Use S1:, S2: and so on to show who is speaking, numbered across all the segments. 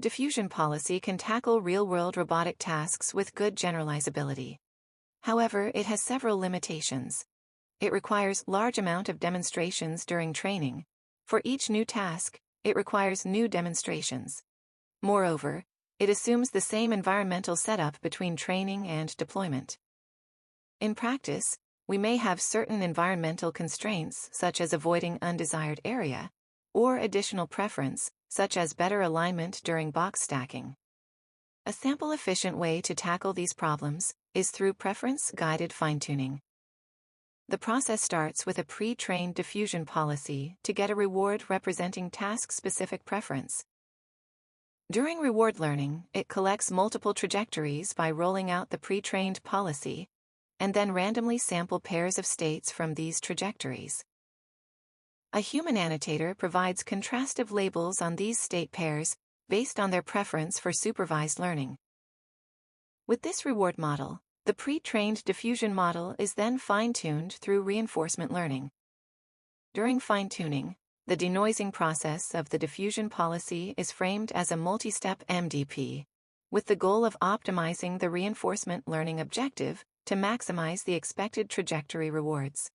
S1: Diffusion policy can tackle real-world robotic tasks with good generalizability. However, it has several limitations. It requires large amount of demonstrations during training. For each new task, it requires new demonstrations. Moreover, it assumes the same environmental setup between training and deployment. In practice, we may have certain environmental constraints such as avoiding undesired area, or additional preference, such as better alignment during box stacking. A sample-efficient way to tackle these problems is through preference-guided fine-tuning. The process starts with a pre-trained diffusion policy to get a reward representing task-specific preference. During reward learning, it collects multiple trajectories by rolling out the pre-trained policy, and then randomly sample pairs of states from these trajectories. A human annotator provides contrastive labels on these state pairs based on their preference for supervised learning. With this reward model, the pre-trained diffusion model is then fine-tuned through reinforcement learning. During fine-tuning, the denoising process of the diffusion policy is framed as a multi-step MDP, with the goal of optimizing the reinforcement learning objective to maximize the expected trajectory rewards.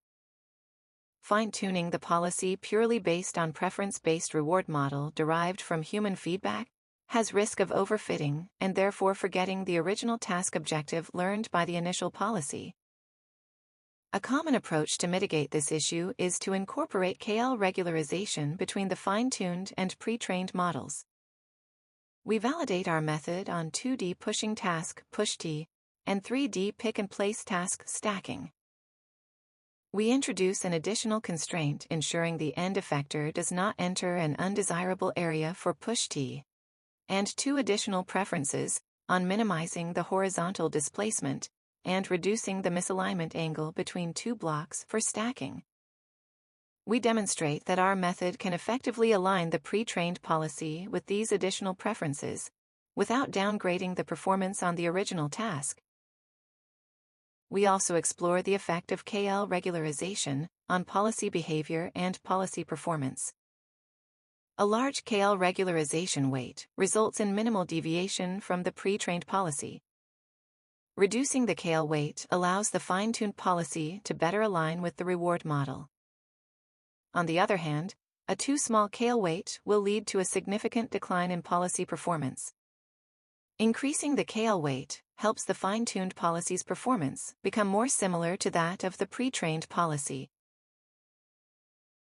S1: Fine-tuning the policy purely based on preference-based reward model derived from human feedback has risk of overfitting and therefore forgetting the original task objective learned by the initial policy. A common approach to mitigate this issue is to incorporate KL regularization between the fine-tuned and pre-trained models. We validate our method on 2D pushing task push-T and 3D pick-and-place task stacking. We introduce an additional constraint ensuring the end effector does not enter an undesirable area for push-T, and 2 additional preferences on minimizing the horizontal displacement and reducing the misalignment angle between 2 blocks for stacking. We demonstrate that our method can effectively align the pre-trained policy with these additional preferences, without downgrading the performance on the original task. We also explore the effect of KL regularization on policy behavior and policy performance. A large KL regularization weight results in minimal deviation from the pre-trained policy. Reducing the KL weight allows the fine-tuned policy to better align with the reward model. On the other hand, a too small KL weight will lead to a significant decline in policy performance. Increasing the KL weight helps the fine-tuned policy's performance become more similar to that of the pre-trained policy.